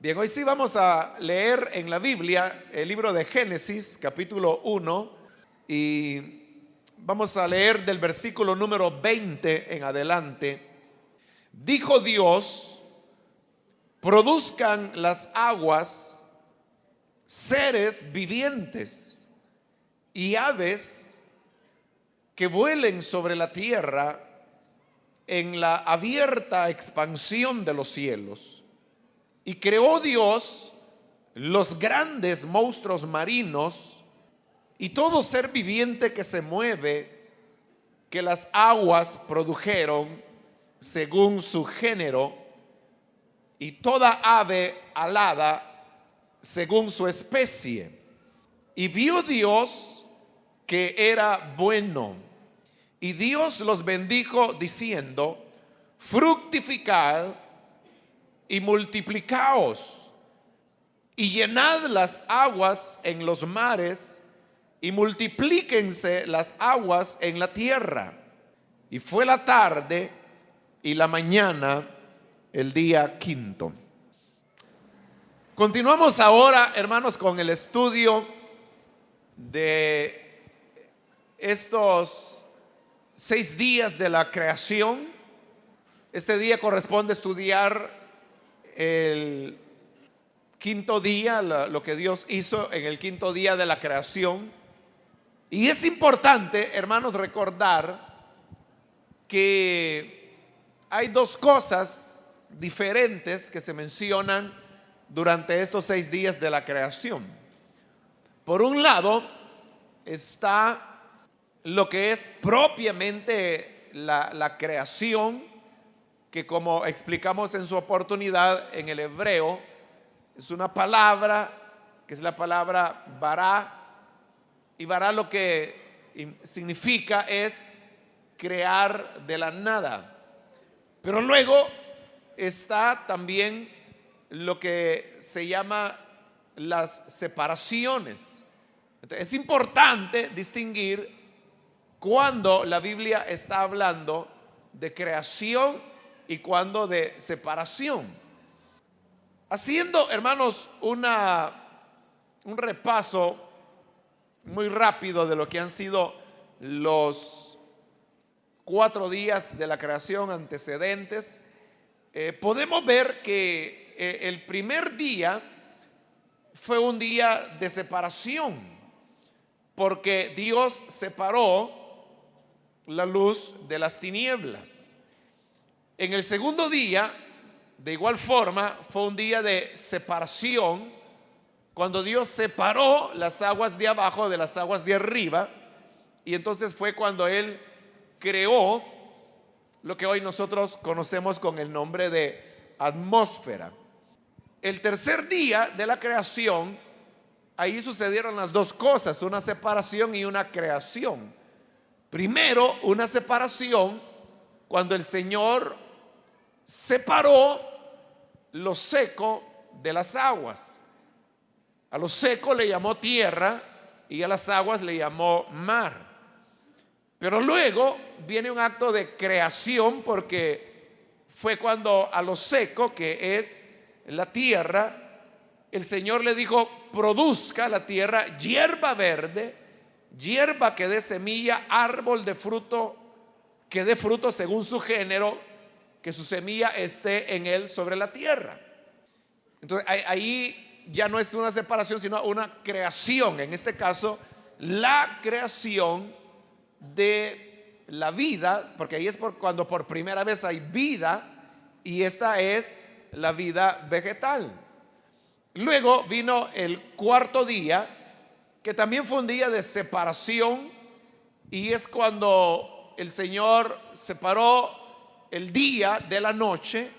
Bien, hoy sí vamos a leer en la Biblia el libro de Génesis, capítulo 1, y vamos a leer del versículo número 20 en adelante. Dijo Dios: produzcan las aguas seres vivientes y aves que vuelen sobre la tierra en la abierta expansión de los cielos. Y creó Dios los grandes monstruos marinos y todo ser viviente que se mueve, que las aguas produjeron según su género, y toda ave alada según su especie. Y vio Dios que era bueno. Y Dios los bendijo diciendo: fructificad y multiplicaos, y llenad las aguas en los mares, y multiplíquense las aguas en la tierra. Y fue la tarde y la mañana, el día quinto. Continuamos ahora, hermanos, con el estudio de estos 6 días de la creación. Este día corresponde estudiar el quinto día, lo que Dios hizo en el quinto día de la creación. Y es importante, hermanos, recordar que hay dos cosas diferentes que se mencionan durante estos 6 días de la creación. Por un lado está lo que es propiamente la creación, que, como explicamos en su oportunidad, en el hebreo es una palabra que es la palabra bará, y bará lo que significa es crear de la nada. Pero luego está también lo que se llama las separaciones. Entonces, es importante distinguir cuando la Biblia está hablando de creación y cuando de separación. Haciendo, hermanos, un repaso muy rápido de lo que han sido los 4 días de la creación antecedentes, podemos ver que el primer día fue un día de separación, porque Dios separó la luz de las tinieblas. En el segundo día, de igual forma, fue un día de separación, cuando Dios separó las aguas de abajo de las aguas de arriba, y entonces fue cuando Él creó lo que hoy nosotros conocemos con el nombre de atmósfera. El tercer día de la creación, ahí sucedieron las dos cosas, una separación y una creación. Primero, una separación cuando el Señor separó lo seco de las aguas. A lo seco le llamó tierra y a las aguas le llamó mar. Pero luego viene un acto de creación, porque fue cuando a lo seco, que es la tierra, el Señor le dijo: produzca la tierra hierba verde, hierba que dé semilla, árbol de fruto que dé fruto según su género, que su semilla esté en él sobre la tierra. Entonces ahí ya no es una separación, sino una creación. En este caso, la creación de la vida, porque ahí es cuando por primera vez hay vida, y esta es la vida vegetal. Luego vino el cuarto día, que también fue un día de separación, y es cuando el Señor separó el día de la noche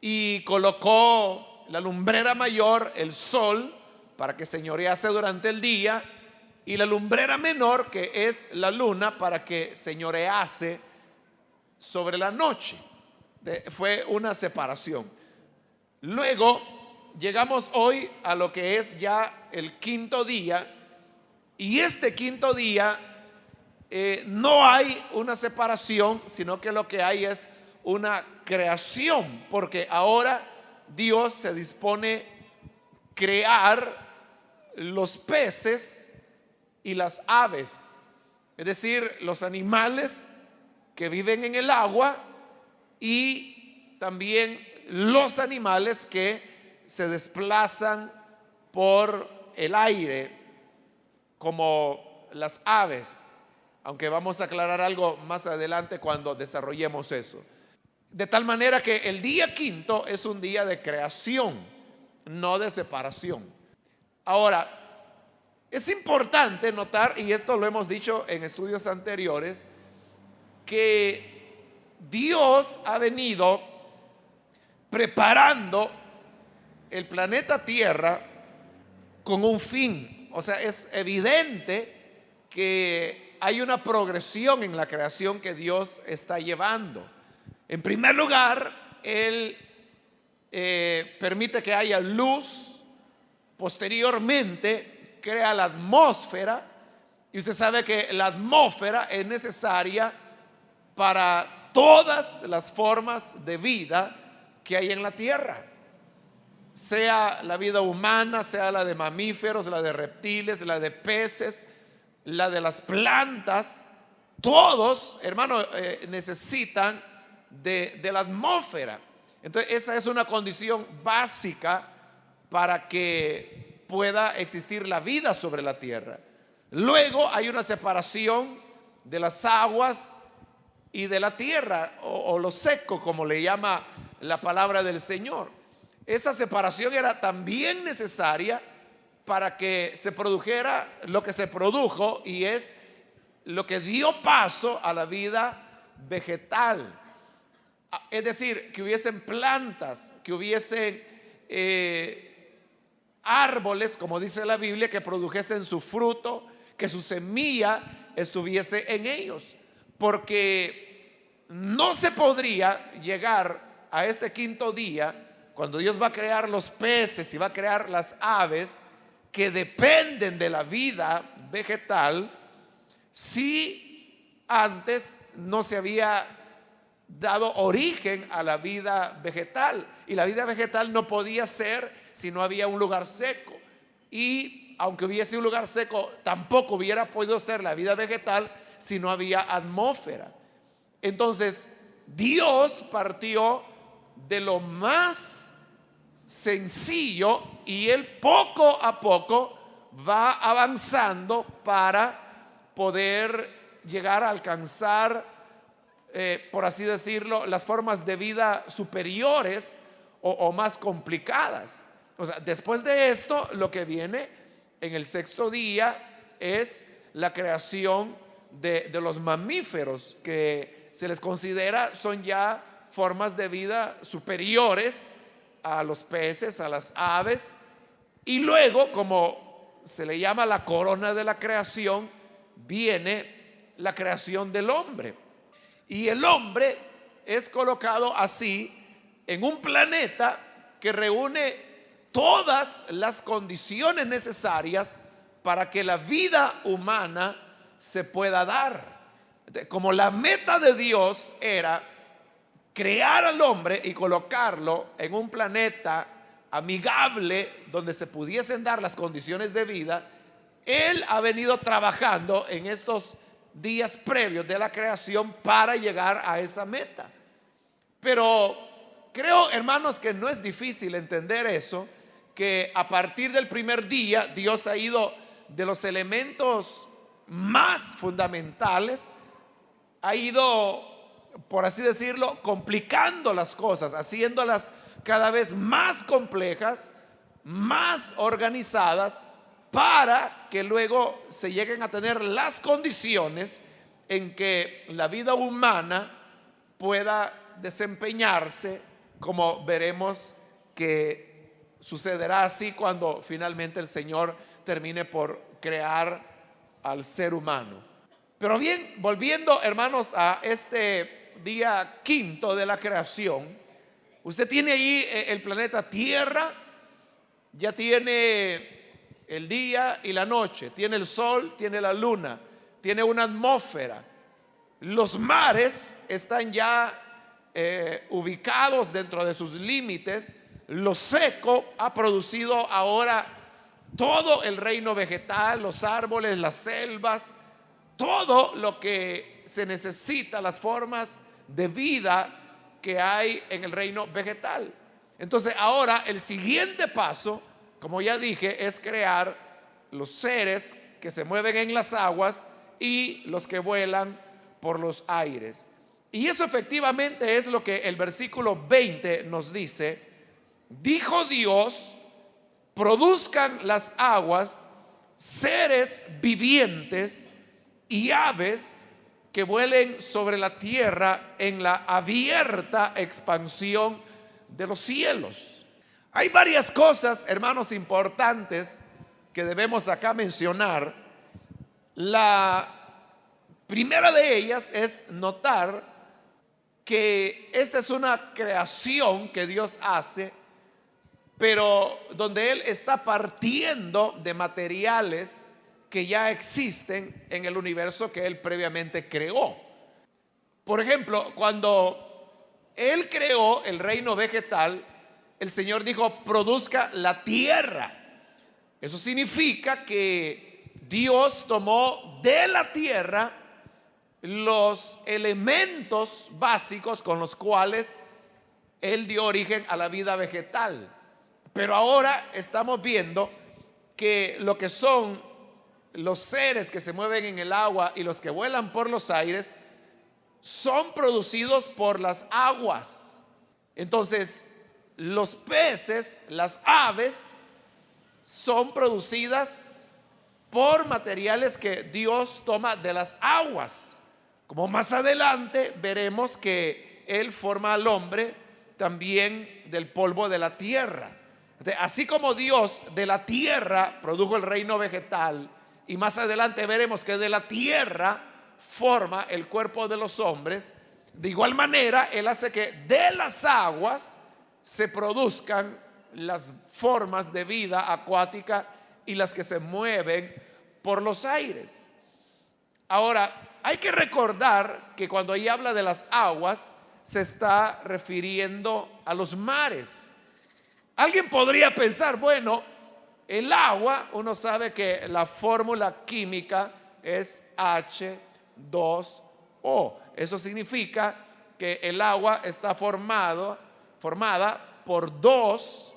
y colocó la lumbrera mayor, el sol, para que señorease durante el día, y la lumbrera menor, que es la luna, para que señorease sobre la noche. Fue una separación. Luego llegamos hoy a lo que es ya el quinto día, y este quinto día no hay una separación, sino que lo que hay es una creación, porque ahora Dios se dispone crear los peces y las aves, es decir, los animales que viven en el agua y también los animales que se desplazan por el aire, como las aves, aunque vamos a aclarar algo más adelante cuando desarrollemos eso. De tal manera que el día quinto es un día de creación, no de separación. Ahora, es importante notar, y esto lo hemos dicho en estudios anteriores, que Dios ha venido preparando el planeta Tierra con un fin. O sea, es evidente que hay una progresión en la creación que Dios está llevando. En primer lugar, Él permite que haya luz. Posteriormente, crea la atmósfera. Y usted sabe que la atmósfera es necesaria para todas las formas de vida que hay en la tierra, sea la vida humana, sea la de mamíferos, la de reptiles, la de peces, la de las plantas. Todos, hermano, necesitan de la atmósfera. Entonces esa es una condición básica para que pueda existir la vida sobre la tierra. Luego hay una separación de las aguas y de la tierra, o lo seco, como le llama la palabra del Señor. Esa separación era también necesaria para que se produjera lo que se produjo, y es lo que dio paso a la vida vegetal. Es decir, que hubiesen plantas, que hubiesen árboles, como dice la Biblia, que produjesen su fruto, que su semilla estuviese en ellos. Porque no se podría llegar a este quinto día, cuando Dios va a crear los peces y va a crear las aves que dependen de la vida vegetal, si antes no se había dado origen a la vida vegetal. Y la vida vegetal no podía ser si no había un lugar seco. Y aunque hubiese un lugar seco, tampoco hubiera podido ser la vida vegetal si no había atmósfera. Entonces, Dios partió de lo más sencillo y Él poco a poco va avanzando para poder llegar a alcanzar, por así decirlo, las formas de vida superiores o más complicadas. O sea, después de esto, lo que viene en el sexto día es la creación de los mamíferos, que se les considera son ya formas de vida superiores a los peces, a las aves. Y luego, como se le llama la corona de la creación, viene la creación del hombre. Y el hombre es colocado así en un planeta que reúne todas las condiciones necesarias para que la vida humana se pueda dar. Como la meta de Dios era crear al hombre y colocarlo en un planeta amigable donde se pudiesen dar las condiciones de vida, Él ha venido trabajando en estos días previos de la creación para llegar a esa meta. Pero creo, hermanos, que no es difícil entender eso, que a partir del primer día Dios ha ido de los elementos más fundamentales, ha ido, por así decirlo, complicando las cosas, haciéndolas cada vez más complejas, más organizadas, para que luego se lleguen a tener las condiciones en que la vida humana pueda desempeñarse, como veremos que sucederá así cuando finalmente el Señor termine por crear al ser humano. Pero bien, volviendo, hermanos, a este día quinto de la creación, usted tiene ahí el planeta Tierra, ya tiene el día y la noche, tiene el sol, tiene la luna, tiene una atmósfera. Los mares están ya ubicados dentro de sus límites. lo seco ha producido ahora todo el reino vegetal, los árboles, las selvas, todo lo que se necesita, las formas de vida que hay en el reino vegetal. Entonces ahora el siguiente paso, como ya dije, es crear los seres que se mueven en las aguas y los que vuelan por los aires. Y eso efectivamente es lo que el versículo 20 nos dice. Dijo Dios: produzcan las aguas seres vivientes y aves que vuelen sobre la tierra en la abierta expansión de los cielos. Hay varias cosas, hermanos, importantes que debemos acá mencionar. La primera de ellas es notar que esta es una creación que Dios hace, pero donde Él está partiendo de materiales que ya existen en el universo que Él previamente creó. Por ejemplo, cuando Él creó el reino vegetal, el Señor dijo: produzca la tierra. Eso significa que Dios tomó de la tierra los elementos básicos con los cuales Él dio origen a la vida vegetal. Pero ahora estamos viendo que lo que son los seres que se mueven en el agua y los que vuelan por los aires son producidos por las aguas. Entonces, los peces, las aves, son producidas por materiales que Dios toma de las aguas. Como más adelante veremos que Él forma al hombre también del polvo de la tierra. Así como Dios de la tierra produjo el reino vegetal, y más adelante veremos que de la tierra forma el cuerpo de los hombres, de igual manera Él hace que de las aguas se produzcan las formas de vida acuática y las que se mueven por los aires. Ahora, hay que recordar que cuando ahí habla de las aguas, se está refiriendo a los mares. Alguien podría pensar, bueno, el agua, uno sabe que la fórmula química es H2O. Eso significa que el agua está formada por dos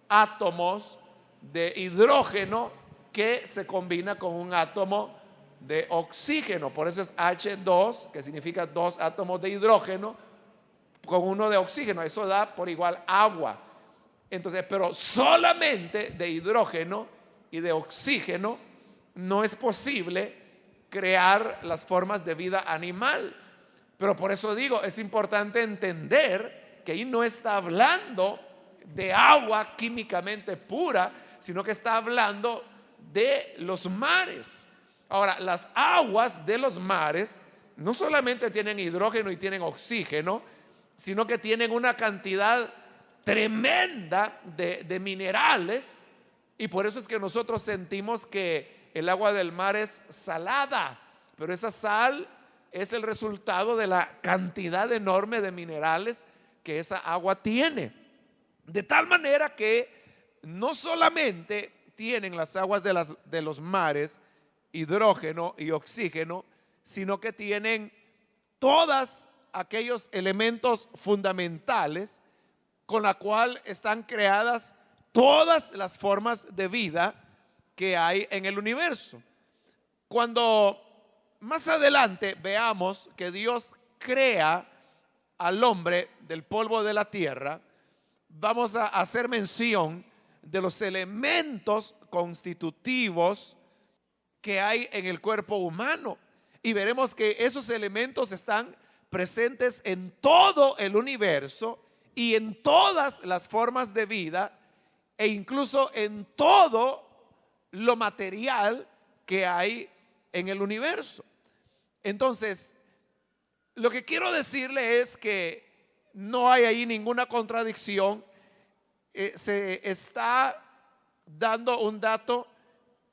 átomos de hidrógeno que se combina con un átomo de oxígeno. Por eso es H2, que significa dos átomos de hidrógeno con uno de oxígeno. Eso da por igual agua. Entonces, pero solamente de hidrógeno y de oxígeno no es posible crear las formas de vida animal. Pero por eso digo, es importante entender que ahí no está hablando de agua químicamente pura, sino que está hablando de los mares. Ahora, las aguas de los mares no solamente tienen hidrógeno y tienen oxígeno, sino que tienen una cantidad tremenda de minerales, y por eso es que nosotros sentimos que el agua del mar es salada, pero esa sal es el resultado de la cantidad enorme de minerales que esa agua tiene. De tal manera que no solamente tienen las aguas de los mares hidrógeno y oxígeno, sino que tienen todos aquellos elementos fundamentales con la cual están creadas todas las formas de vida que hay en el universo. Cuando más adelante veamos que Dios crea al hombre del polvo de la tierra, vamos a hacer mención de los elementos constitutivos que hay en el cuerpo humano, y veremos que esos elementos están presentes en todo el universo y en todas las formas de vida, e incluso en todo lo material que hay en el universo. Entonces, lo que quiero decirle es que no hay ahí ninguna contradicción. Se está dando un dato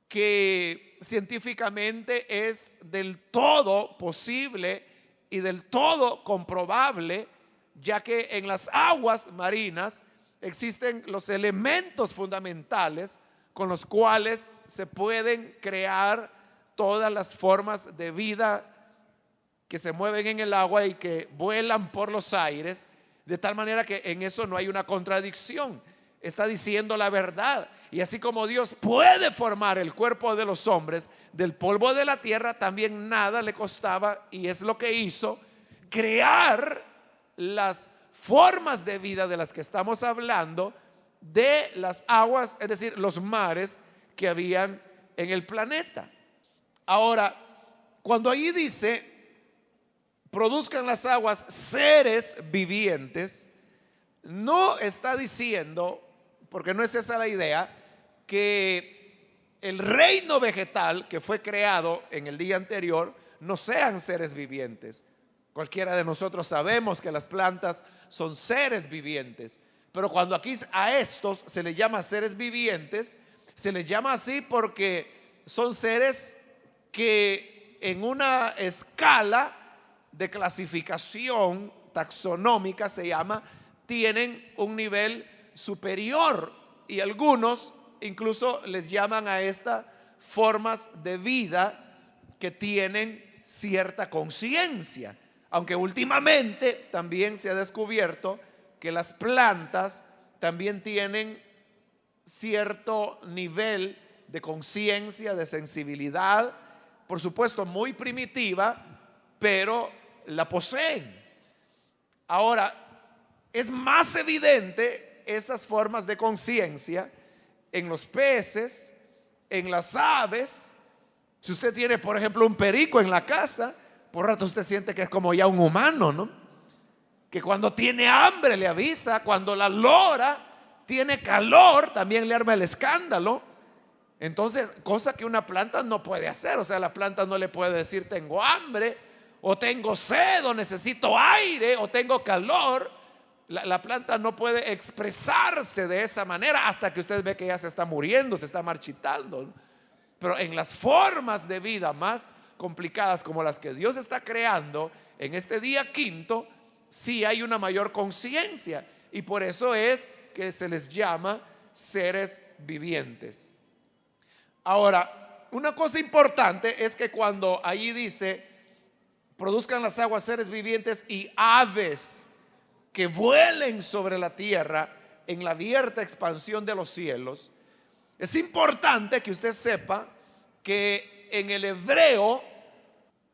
que científicamente es del todo posible y del todo comprobable, ya que en las aguas marinas existen los elementos fundamentales con los cuales se pueden crear todas las formas de vida que se mueven en el agua y que vuelan por los aires, de tal manera que en eso no hay una contradicción. Está diciendo la verdad. Y así como Dios puede formar el cuerpo de los hombres del polvo de la tierra, también nada le costaba, y es lo que hizo, crear las formas de vida de las que estamos hablando, de las aguas, es decir, los mares que habían en el planeta. Ahora, cuando ahí dice produzcan las aguas seres vivientes, no está diciendo, porque no es esa la idea, que el reino vegetal que fue creado en el día anterior no sean seres vivientes. Cualquiera de nosotros sabemos que las plantas son seres vivientes, pero cuando aquí a estos se les llama seres vivientes, se les llama así porque son seres que en una escala de clasificación taxonómica, se llama, tienen un nivel superior, y algunos incluso les llaman a estas formas de vida que tienen cierta conciencia, aunque últimamente también se ha descubierto que las plantas también tienen cierto nivel de conciencia, de sensibilidad, por supuesto muy primitiva, pero la poseen. Ahora, es más evidente esas formas de conciencia en los peces, en las aves. Si usted tiene, por ejemplo, un perico en la casa, por rato usted siente que es como ya un humano, ¿no? Que cuando tiene hambre le avisa, cuando la lora tiene calor también le arma el escándalo. Entonces, cosa que una planta no puede hacer. O sea, la planta no le puede decir tengo hambre, o tengo sed, o necesito aire, o tengo calor. La planta no puede expresarse de esa manera hasta que usted ve que ya se está muriendo, se está marchitando, ¿no? Pero en las formas de vida más complicadas como las que Dios está creando en este día quinto, sí hay una mayor conciencia, y por eso es que se les llama seres vivientes. Ahora, una cosa importante es que cuando allí dice produzcan las aguas seres vivientes y aves que vuelen sobre la tierra en la abierta expansión de los cielos, es importante que usted sepa que en el hebreo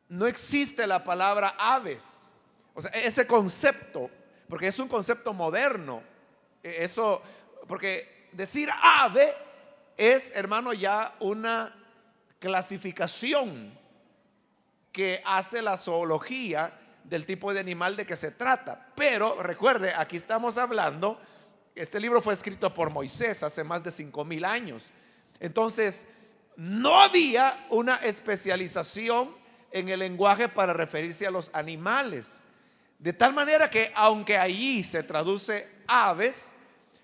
no existe la palabra aves. O sea, ese concepto, porque es un concepto moderno. Eso, porque decir ave es, hermano, ya una clasificación que hace la zoología del tipo de animal de que se trata. Pero recuerde, aquí estamos hablando, este libro fue escrito por Moisés hace más de 5,000 años. Entonces, no había una especialización en el lenguaje para referirse a los animales. De tal manera que aunque allí se traduce aves,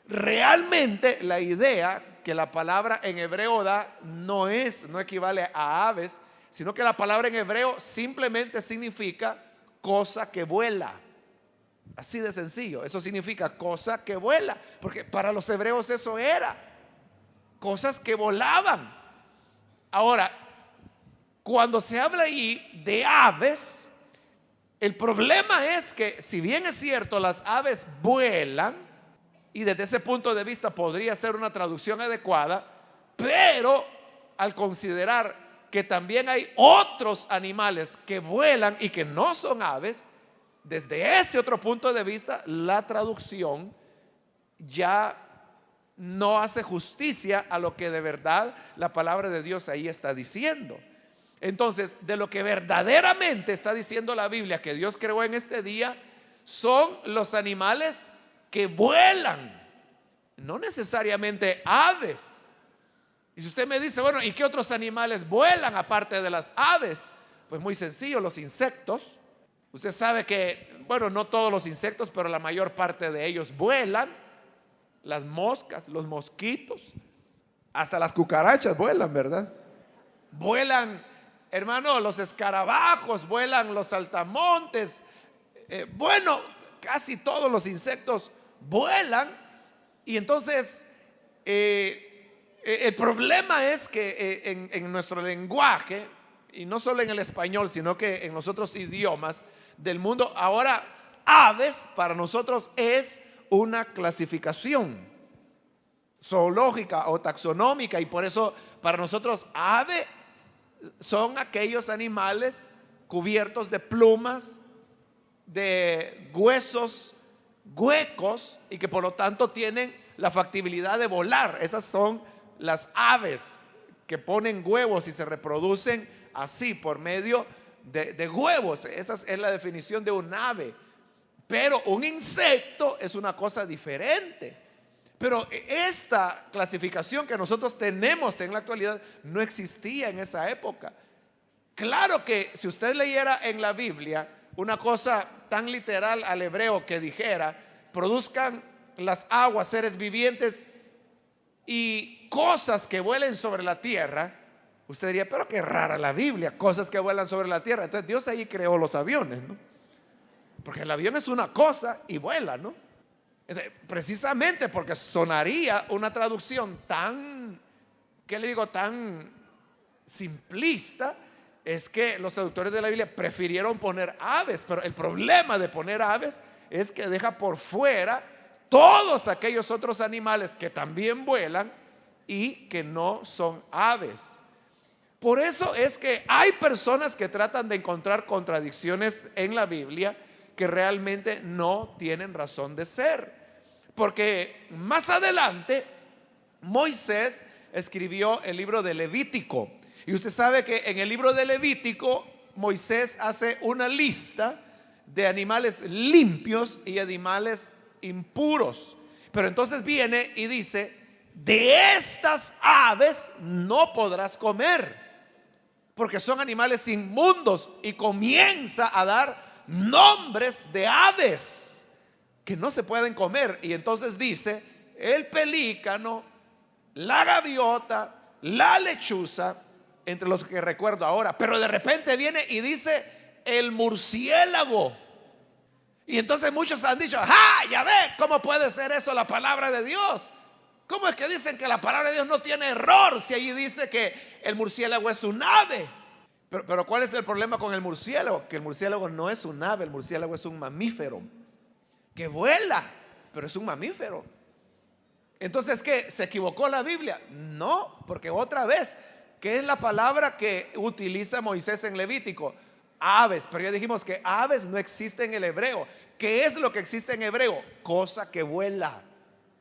realmente la idea que la palabra en hebreo da no equivale a aves, sino que la palabra en hebreo simplemente significa cosa que vuela. Así de sencillo, eso significa cosa que vuela, porque para los hebreos eso era, cosas que volaban. Ahora, cuando se habla ahí de aves, el problema es que, si bien es cierto, las aves vuelan, y desde ese punto de vista podría ser una traducción adecuada, pero al considerar que también hay otros animales que vuelan y que no son aves, desde ese otro punto de vista, la traducción ya no hace justicia a lo que de verdad la palabra de Dios ahí está diciendo. Entonces, de lo que verdaderamente está diciendo la Biblia que Dios creó en este día, son los animales que vuelan, no necesariamente aves. Y si usted me dice, bueno, ¿y qué otros animales vuelan aparte de las aves? Pues muy sencillo, los insectos. Usted sabe que, bueno, no todos los insectos, pero la mayor parte de ellos vuelan. Las moscas, los mosquitos, hasta las cucarachas vuelan, ¿verdad? Vuelan, hermano, los escarabajos, vuelan los saltamontes. Bueno, casi todos los insectos vuelan. Y entonces, el problema es que en nuestro lenguaje, y no solo en el español, sino que en los otros idiomas del mundo, ahora aves para nosotros es una clasificación zoológica o taxonómica, y por eso para nosotros ave son aquellos animales cubiertos de plumas, de huesos huecos, y que por lo tanto tienen la factibilidad de volar. Esas son las aves que ponen huevos y se reproducen así por medio de huevos. Esa es la definición de un ave. Pero un insecto es una cosa diferente. Pero esta clasificación que nosotros tenemos en la actualidad no existía en esa época. Claro que si usted leyera en la Biblia una cosa tan literal al hebreo que dijera: produzcan las aguas seres vivientes y cosas que vuelen sobre la tierra, usted diría, pero qué rara la Biblia, cosas que vuelan sobre la tierra. Entonces Dios ahí creó los aviones, ¿no? Porque el avión es una cosa y vuela, ¿no? Entonces, precisamente porque sonaría una traducción tan, ¿qué le digo?, tan simplista, es que los traductores de la Biblia prefirieron poner aves. Pero el problema de poner aves es que deja por fuera todos aquellos otros animales que también vuelan y que no son aves. Por eso es que hay personas que tratan de encontrar contradicciones en la Biblia que realmente no tienen razón de ser. Porque más adelante Moisés escribió el libro de Levítico. Y usted sabe que en el libro de Levítico Moisés hace una lista de animales limpios y animales impuros. Pero entonces viene y dice: de estas aves no podrás comer, porque son animales inmundos. Y comienza a dar nombres de aves que no se pueden comer. Y entonces dice: el pelícano, la gaviota, la lechuza, entre los que recuerdo ahora. Pero de repente viene y dice el murciélago. Y entonces muchos han dicho: ¡ah, ya ve! ¿Cómo puede ser eso la palabra de Dios? ¿Cómo es que dicen que la palabra de Dios no tiene error si allí dice que el murciélago es un ave? Pero ¿cuál es el problema con el murciélago? Que el murciélago no es un ave, el murciélago es un mamífero que vuela, pero es un mamífero. Entonces, ¿qué? ¿Se equivocó la Biblia? No, porque otra vez, ¿qué es la palabra que utiliza Moisés en Levítico? Aves. Pero ya dijimos que aves no existe en el hebreo. ¿Qué es lo que existe en hebreo? Cosa que vuela.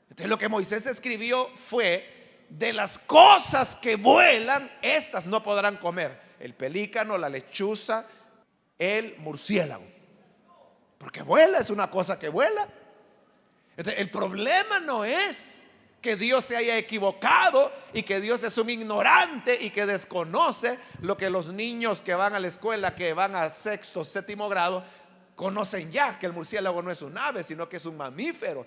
Entonces lo que Moisés escribió fue: de las cosas que vuelan, estas no podrán comer: el pelícano, la lechuza, el murciélago. Porque vuela, es una cosa que vuela. Entonces, el problema no es que Dios se haya equivocado y que Dios es un ignorante y que desconoce lo que los niños que van a la escuela, que van a sexto, séptimo grado, conocen ya: que el murciélago no es un ave, sino que es un mamífero.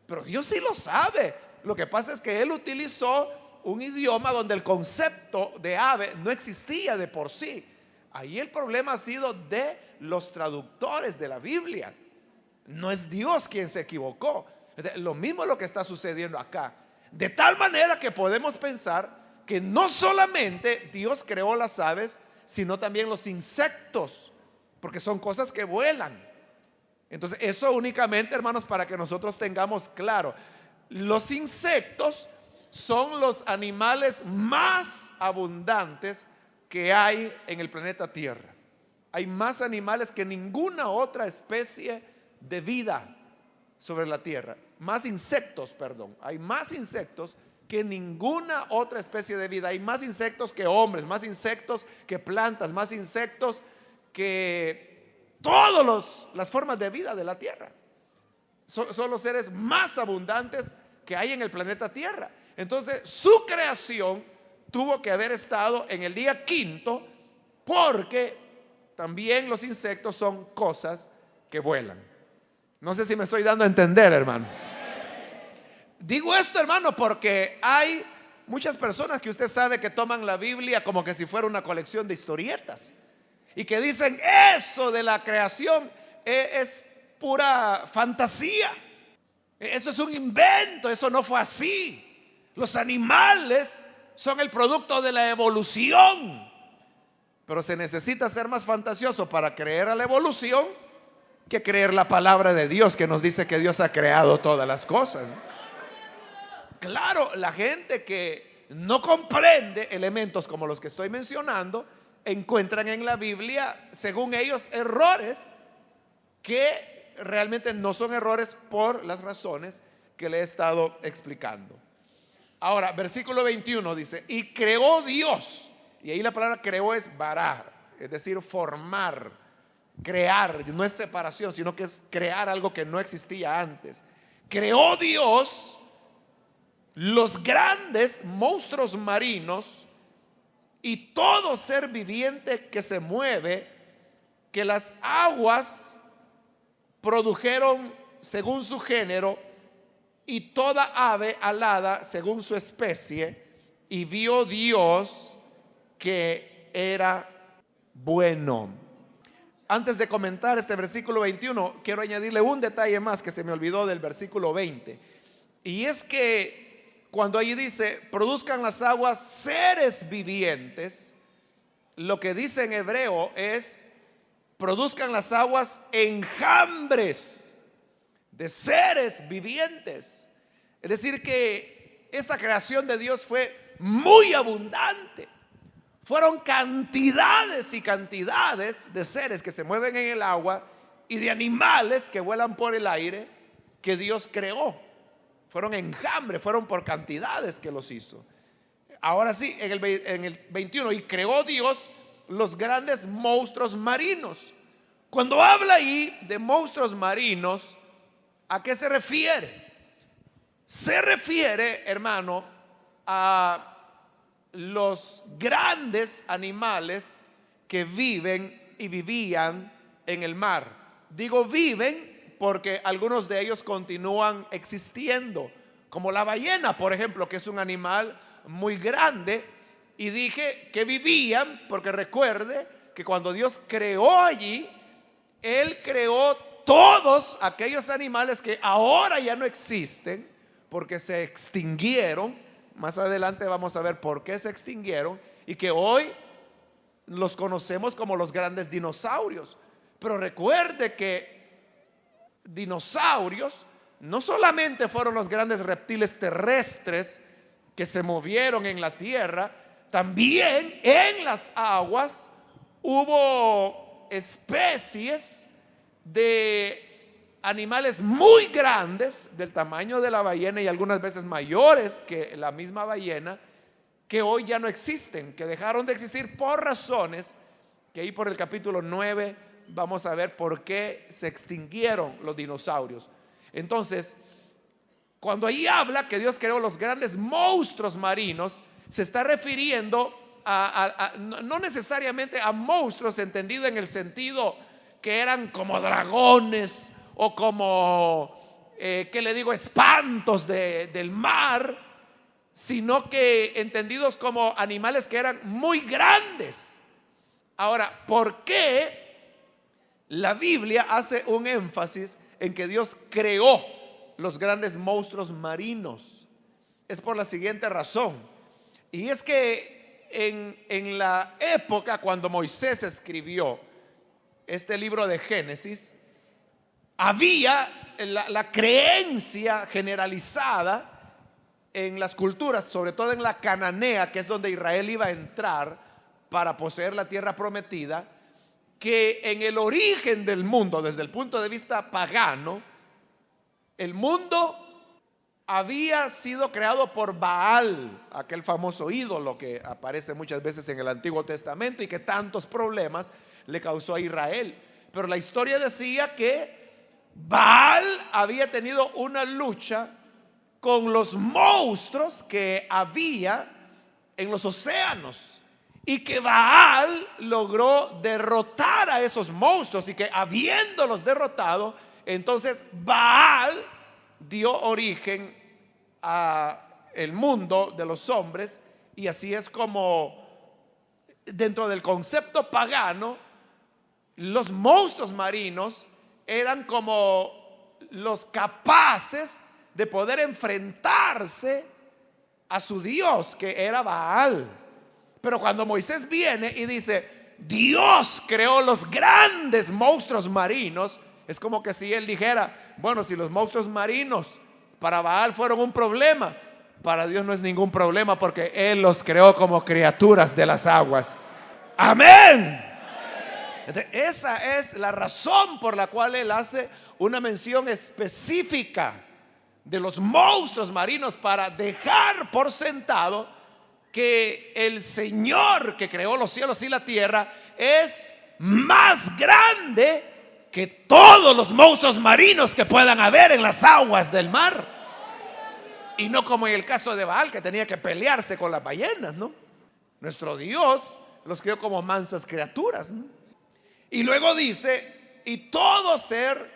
Pero Dios sí lo sabe. Lo que pasa es que Él utilizó un idioma donde el concepto de ave no existía de por sí. Ahí el problema ha sido de los traductores de la Biblia. No es Dios quien se equivocó. Lo mismo es lo que está sucediendo acá. De tal manera que podemos pensar que no solamente Dios creó las aves, sino también los insectos, porque son cosas que vuelan. Entonces, eso únicamente, hermanos, para que nosotros tengamos claro: los insectos son los animales más abundantes que hay en el planeta Tierra. Hay más animales que ninguna otra especie de vida sobre la tierra. Más insectos, perdón. Hay más insectos que ninguna otra especie de vida. Hay más insectos que hombres, más insectos que plantas, más insectos que todas las formas de vida de la tierra. Son los seres más abundantes que hay en el planeta Tierra. Entonces, su creación tuvo que haber estado en el día quinto, porque también los insectos son cosas que vuelan. No sé si me estoy dando a entender, hermano. Digo esto, hermano, porque hay muchas personas que usted sabe que toman la Biblia como que si fuera una colección de historietas y que dicen: eso de la creación es pura fantasía. Eso es un invento, eso no fue así. Los animales son el producto de la evolución. Pero se necesita ser más fantasioso para creer a la evolución que creer la palabra de Dios, que nos dice que Dios ha creado todas las cosas. Claro, la gente que no comprende elementos como los que estoy mencionando, encuentran en la Biblia, según ellos, errores que realmente no son errores por las razones que le he estado explicando. Ahora, versículo 21 dice, y creó Dios, y ahí la palabra creó es bará, es decir, formar, crear, no es separación, sino que es crear algo que no existía antes. Creó Dios los grandes monstruos marinos y todo ser viviente que se mueve, que las aguas produjeron según su género, y toda ave alada según su especie, y vio Dios que era bueno. Antes de comentar este versículo 21, quiero añadirle un detalle más que se me olvidó del versículo 20. Y es que cuando allí dice, produzcan las aguas seres vivientes, lo que dice en hebreo es, produzcan las aguas enjambres de seres vivientes. Es decir, que esta creación de Dios fue muy abundante. Fueron cantidades y cantidades de seres que se mueven en el agua y de animales que vuelan por el aire que Dios creó. Fueron enjambres, fueron por cantidades que los hizo. Ahora sí, en el 21, y creó Dios los grandes monstruos marinos. Cuando habla ahí de monstruos marinos, ¿a qué se refiere? Se refiere, hermano, a los grandes animales que viven y vivían en el mar. Digo viven porque algunos de ellos continúan existiendo, como la ballena, por ejemplo, que es un animal muy grande. Y dije que vivían porque recuerde que cuando Dios creó allí, Él creó todos aquellos animales que ahora ya no existen porque se extinguieron. Más adelante vamos a ver por qué se extinguieron y que hoy los conocemos como los grandes dinosaurios. Pero recuerde que dinosaurios no solamente fueron los grandes reptiles terrestres que se movieron en la tierra, también en las aguas hubo especies de animales muy grandes, del tamaño de la ballena y algunas veces mayores que la misma ballena, que hoy ya no existen, que dejaron de existir por razones que ahí por el capítulo 9 vamos a ver por qué se extinguieron los dinosaurios. Entonces, cuando ahí habla que Dios creó los grandes monstruos marinos, se está refiriendo no necesariamente a monstruos entendido en el sentido que eran como dragones o como, ¿qué le digo?, espantos del mar, sino que entendidos como animales que eran muy grandes. Ahora, ¿por qué la Biblia hace un énfasis en que Dios creó los grandes monstruos marinos? Es por la siguiente razón. Y es que en la época cuando Moisés escribió este libro de Génesis, había la creencia generalizada en las culturas, sobre todo en la cananea, que es donde Israel iba a entrar para poseer la tierra prometida, que en el origen del mundo, desde el punto de vista pagano, el mundo había sido creado por Baal, aquel famoso ídolo que aparece muchas veces en el Antiguo Testamento y que tantos problemas le causó a Israel. Pero la historia decía que Baal había tenido una lucha con los monstruos que había en los océanos y que Baal logró derrotar a esos monstruos y que habiéndolos derrotado, entonces Baal dio origen a el mundo de los hombres. Y así es como dentro del concepto pagano los monstruos marinos eran como los capaces de poder enfrentarse a su Dios, que era Baal. Pero cuando Moisés viene y dice, Dios creó los grandes monstruos marinos, es como que si él dijera, bueno, si los monstruos marinos para Baal fueron un problema, para Dios no es ningún problema, porque Él los creó como criaturas de las aguas. Amén. Entonces, esa es la razón por la cual Él hace una mención específica de los monstruos marinos, para dejar por sentado que el Señor que creó los cielos y la tierra es más grande que todos los monstruos marinos que puedan haber en las aguas del mar. Y no como en el caso de Baal, que tenía que pelearse con las ballenas, ¿no? Nuestro Dios los creó como mansas criaturas, ¿no? Y luego dice, y todo ser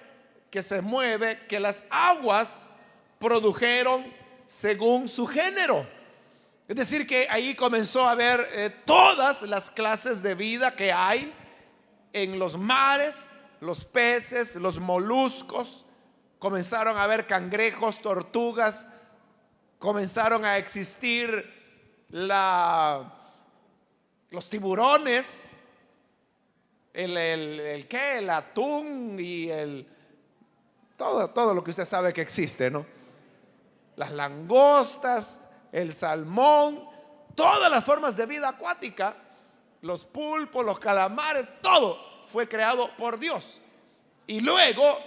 que se mueve, que las aguas produjeron según su género. Es decir, que ahí comenzó a ver todas las clases de vida que hay en los mares, los peces, los moluscos. Comenzaron a haber cangrejos, tortugas, comenzaron a existir los tiburones, el atún y todo lo que usted sabe que existe, ¿no? Las langostas, el salmón, todas las formas de vida acuática, los pulpos, los calamares, todo fue creado por Dios. Y luego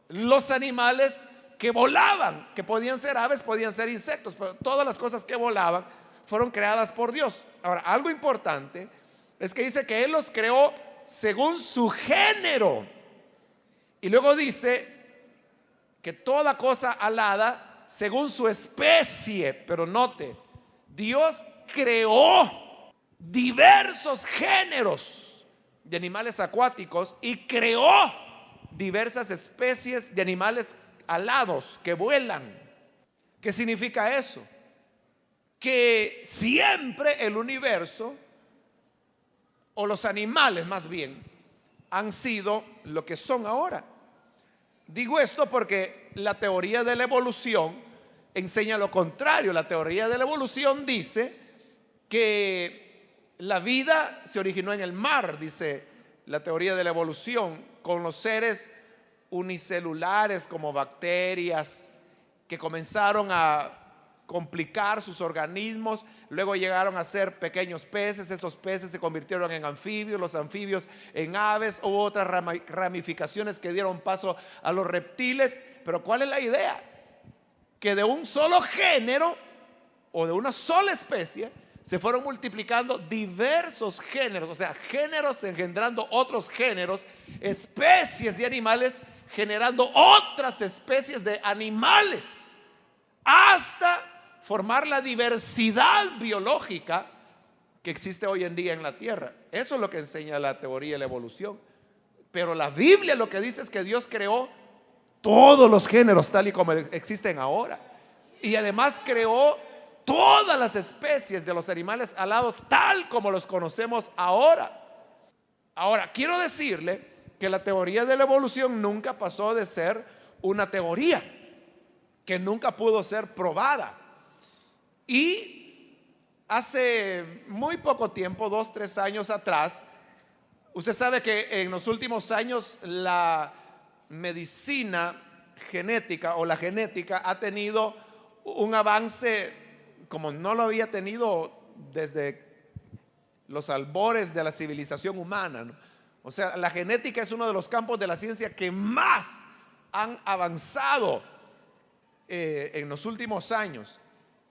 los animales que volaban, que podían ser aves, podían ser insectos, pero todas las cosas que volaban fueron creadas por Dios. Ahora, algo importante es que dice que Él los creó según su género. Y luego dice que toda cosa alada según su especie. Pero note, Dios creó diversos géneros de animales acuáticos y creó diversas especies de animales alados que vuelan. ¿Qué significa eso? Que siempre el universo, o los animales más bien, han sido lo que son ahora. Digo esto porque la teoría de la evolución enseña lo contrario. La teoría de la evolución dice que la vida se originó en el mar, dice la teoría de la evolución, con los seres unicelulares como bacterias que comenzaron a complicar sus organismos, luego llegaron a ser pequeños peces, estos peces se convirtieron en anfibios, los anfibios en aves, hubo otras ramificaciones que dieron paso a los reptiles. Pero ¿cuál es la idea? Que de un solo género o de una sola especie se fueron multiplicando diversos géneros, o sea, géneros engendrando otros géneros, especies de animales generando otras especies de animales, hasta formar la diversidad biológica que existe hoy en día en la tierra. Eso es lo que enseña la teoría de la evolución. Pero la Biblia lo que dice es que Dios creó todos los géneros tal y como existen ahora, y además creó todas las especies de los animales alados tal como los conocemos ahora. Ahora, quiero decirle que la teoría de la evolución nunca pasó de ser una teoría, que nunca pudo ser probada. Y hace muy poco tiempo, 2, 3 años atrás, usted sabe que en los últimos años la medicina genética o la genética ha tenido un avance como no lo había tenido desde los albores de la civilización humana, ¿no? O sea, la genética es uno de los campos de la ciencia que más han avanzado en los últimos años.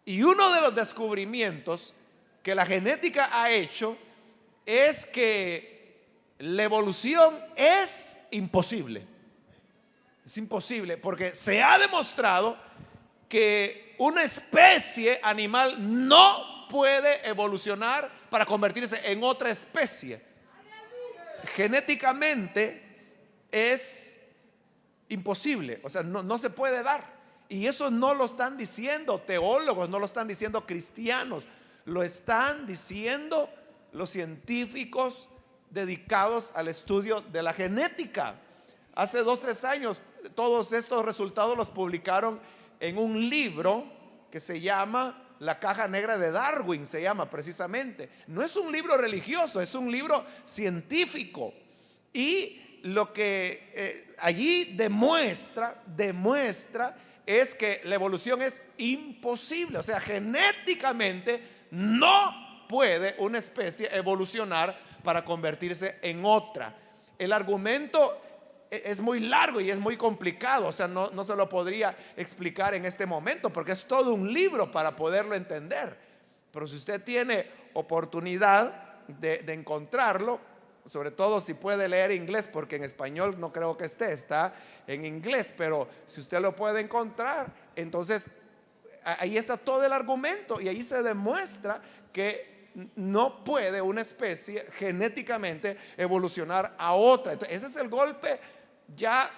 Y uno de los descubrimientos que la genética ha hecho es que la evolución es imposible. Es imposible porque se ha demostrado que una especie animal no puede evolucionar para convertirse en otra especie. Genéticamente es imposible, o sea, no se puede dar. Y eso no lo están diciendo teólogos, no lo están diciendo cristianos, lo están diciendo los científicos dedicados al estudio de la genética. Hace 2, 3 años todos estos resultados los publicaron en un libro que se llama La caja negra de Darwin, se llama precisamente. No es un libro religioso, es un libro científico. Y lo que allí demuestra es que la evolución es imposible. O sea, genéticamente no puede una especie evolucionar para convertirse en otra. El argumento es muy largo y es muy complicado, o sea, no se lo podría explicar en este momento porque es todo un libro para poderlo entender. Pero si usted tiene oportunidad de encontrarlo, sobre todo si puede leer inglés, porque en español no creo que está en inglés, pero si usted lo puede encontrar, entonces ahí está todo el argumento y ahí se demuestra que no puede una especie genéticamente evolucionar a otra. Entonces, ese es el golpe ya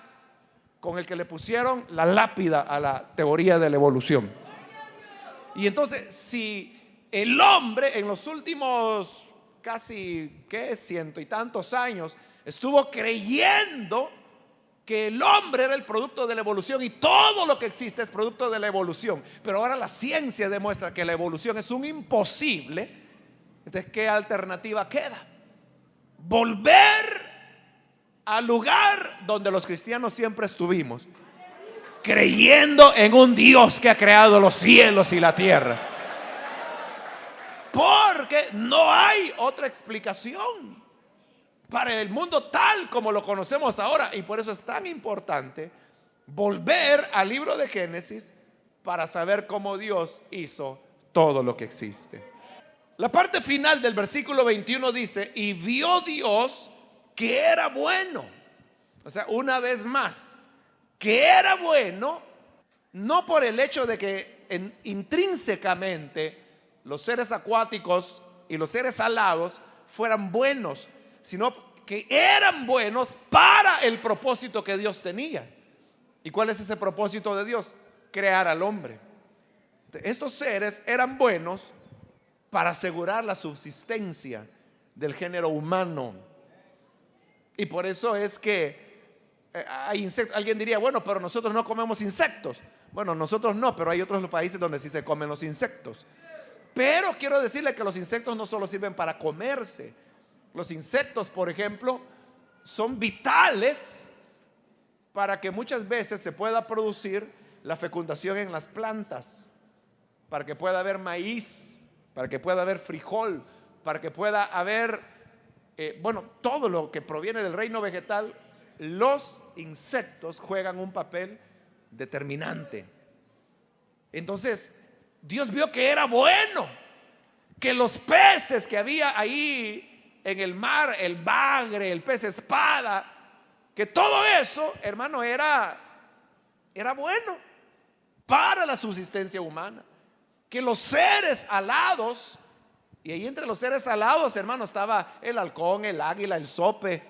con el que le pusieron la lápida a la teoría de la evolución. Y entonces, si el hombre en los últimos casi, ciento y tantos años estuvo creyendo que el hombre era el producto de la evolución y todo lo que existe es producto de la evolución, pero ahora la ciencia demuestra que la evolución es un imposible, entonces ¿qué alternativa queda? Volver al lugar donde los cristianos siempre estuvimos, creyendo en un Dios que ha creado los cielos y la tierra, porque no hay otra explicación para el mundo tal como lo conocemos ahora. Y por eso es tan importante volver al libro de Génesis para saber cómo Dios hizo todo lo que existe. La parte final del versículo 21 dice: y vio Dios que era bueno. O sea, una vez más, que era bueno, no por el hecho de que intrínsecamente los seres acuáticos y los seres alados fueran buenos, sino que eran buenos para el propósito que Dios tenía. ¿Y cuál es ese propósito de Dios? Crear al hombre. Estos seres eran buenos para asegurar la subsistencia del género humano. Y por eso es que hay insectos. Alguien diría, bueno, pero nosotros no comemos insectos. Bueno, nosotros no, pero hay otros países donde sí se comen los insectos. Pero quiero decirle que los insectos no solo sirven para comerse. Los insectos, por ejemplo, son vitales para que muchas veces se pueda producir la fecundación en las plantas, para que pueda haber maíz, para que pueda haber frijol, para que pueda haber, todo lo que proviene del reino vegetal. Los insectos juegan un papel determinante. Entonces, Dios vio que era bueno, que los peces que había ahí en el mar, el bagre, el pez espada, que todo eso, hermano, era bueno para la subsistencia humana. Que los seres alados, y ahí entre los seres alados, hermano, estaba el halcón, el águila, el zope,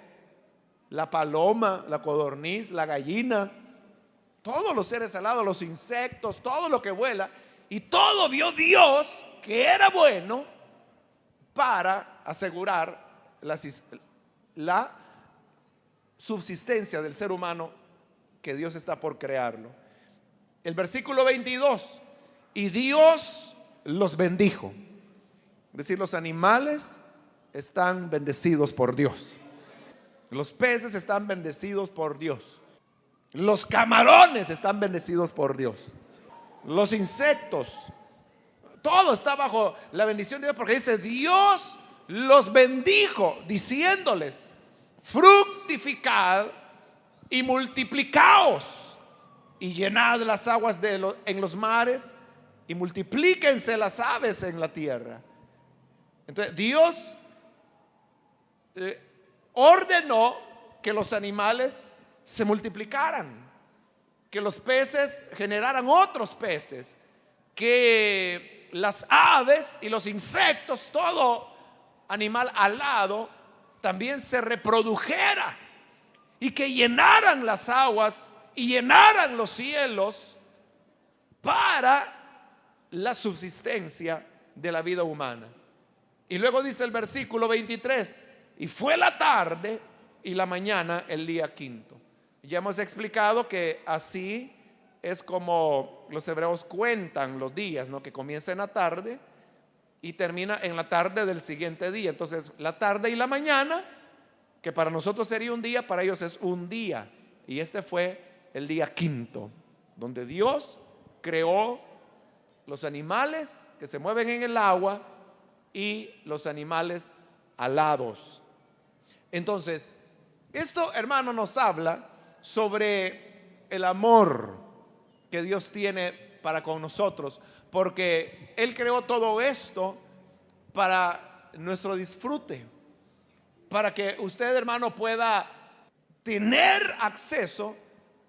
la paloma, la codorniz, la gallina, todos los seres alados, los insectos, todo lo que vuela. Y todo vio Dios que era bueno para asegurar la subsistencia del ser humano, que Dios está por crearlo. El versículo 22: y Dios los bendijo. Es decir, los animales están bendecidos por Dios. Los peces están bendecidos por Dios. Los camarones están bendecidos por Dios. Los insectos, todo está bajo la bendición de Dios, porque dice: Dios los bendijo, diciéndoles: fructificad y multiplicaos y llenad las aguas en los mares y multiplíquense las aves en la tierra. Entonces Dios ordenó que los animales se multiplicaran, que los peces generaran otros peces, que las aves y los insectos, todo animal alado, también se reprodujera y que llenaran las aguas y llenaran los cielos para la subsistencia de la vida humana. Y luego dice el versículo 23: y fue la tarde y la mañana el día quinto. Ya hemos explicado que así es como los hebreos cuentan los días, ¿no? Que comienza en la tarde y termina en la tarde del siguiente día. Entonces, la tarde y la mañana, que para nosotros sería un día, para ellos es un día. Y este fue el día quinto, donde Dios creó los animales que se mueven en el agua y los animales alados. Entonces, esto, hermano, nos habla sobre el amor que Dios tiene para con nosotros, porque Él creó todo esto para nuestro disfrute, para que usted, hermano, pueda tener acceso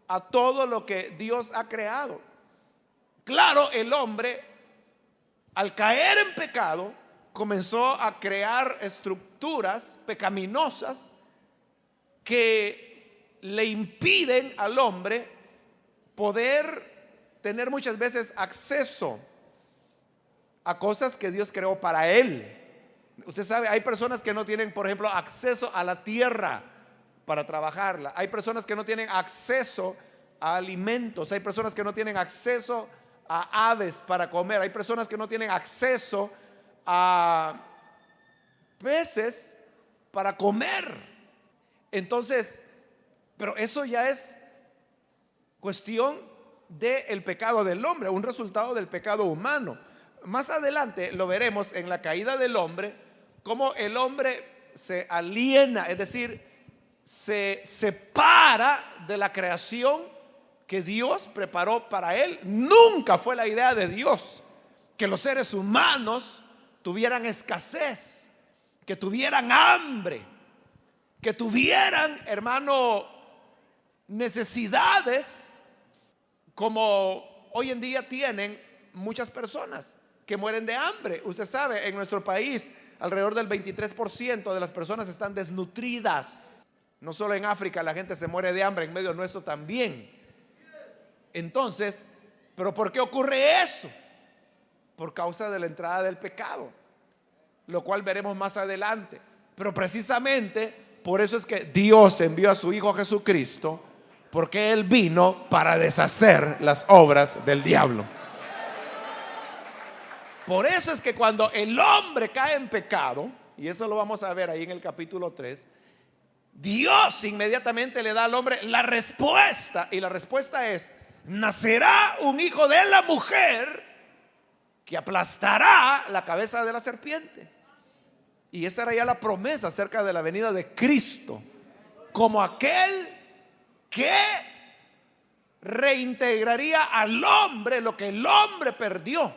a todo lo que Dios ha creado. Claro, el hombre, al caer en pecado, comenzó a crear estructuras pecaminosas que le impiden al hombre poder tener muchas veces acceso a cosas que Dios creó para él. Usted sabe, hay personas que no tienen, por ejemplo, acceso a la tierra para trabajarla. Hay personas que no tienen acceso a alimentos. Hay personas que no tienen acceso a aves para comer. Hay personas que no tienen acceso a peces para comer. Entonces, pero eso ya es cuestión del pecado del hombre, un resultado del pecado humano. Más adelante lo veremos en la caída del hombre, cómo el hombre se aliena, es decir, se separa de la creación que Dios preparó para él. Nunca fue la idea de Dios que los seres humanos tuvieran escasez, que tuvieran hambre, que tuvieran, hermano, necesidades como hoy en día tienen muchas personas que mueren de hambre. Usted sabe, en nuestro país alrededor del 23% de las personas están desnutridas. No solo en África la gente se muere de hambre, en medio nuestro también. Entonces, ¿pero por qué ocurre eso? Por causa de la entrada del pecado, lo cual veremos más adelante. Pero precisamente por eso es que Dios envió a su Hijo Jesucristo, porque Él vino para deshacer las obras del diablo. Por eso es que cuando el hombre cae en pecado, y eso lo vamos a ver ahí en el capítulo 3, Dios inmediatamente le da al hombre la respuesta, y la respuesta es: nacerá un hijo de la mujer que aplastará la cabeza de la serpiente. Y esa era ya la promesa acerca de la venida de Cristo, como aquel que reintegraría al hombre lo que el hombre perdió,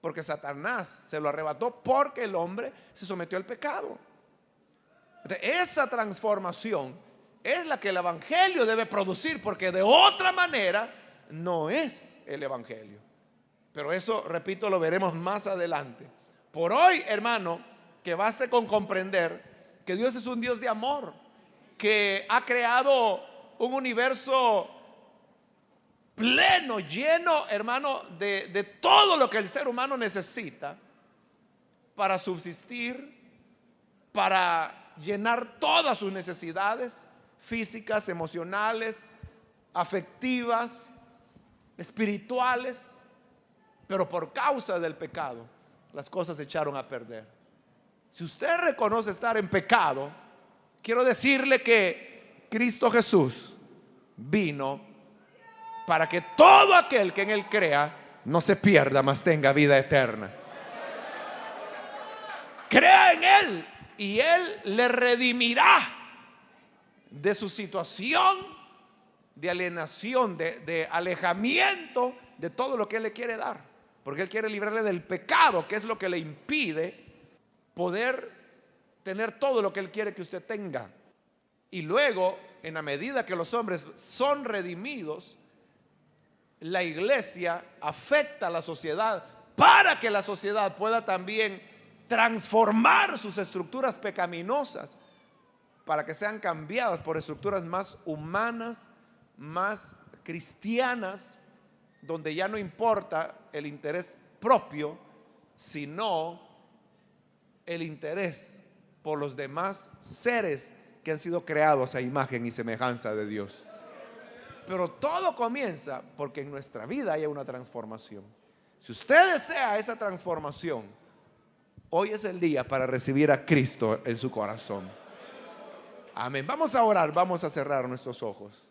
porque Satanás se lo arrebató porque el hombre se sometió al pecado. Esa transformación es la que el evangelio debe producir, porque de otra manera no es el evangelio. Pero eso, repito, lo veremos más adelante. Por hoy, hermano, que baste con comprender que Dios es un Dios de amor, que ha creado un universo pleno, lleno, hermano, de todo lo que el ser humano necesita para subsistir, para llenar todas sus necesidades físicas, emocionales, afectivas, espirituales. Pero por causa del pecado, las cosas se echaron a perder. Si usted reconoce estar en pecado, quiero decirle que Cristo Jesús vino para que todo aquel que en Él crea no se pierda, mas tenga vida eterna. Crea en Él y Él le redimirá de su situación de alienación, de alejamiento de todo lo que Él le quiere dar, porque Él quiere librarle del pecado, que es lo que le impide poder tener todo lo que Él quiere que usted tenga. Y luego, en la medida que los hombres son redimidos, la iglesia afecta a la sociedad para que la sociedad pueda también transformar sus estructuras pecaminosas, para que sean cambiadas por estructuras más humanas, más cristianas, donde ya no importa el interés propio, sino el interés por los demás seres que han sido creados a imagen y semejanza de Dios. pero todo comienza porque en nuestra vida haya una transformación. Si usted desea esa transformación, hoy es el día para recibir a Cristo en su corazón. Amén. Vamos a orar, vamos a cerrar nuestros ojos.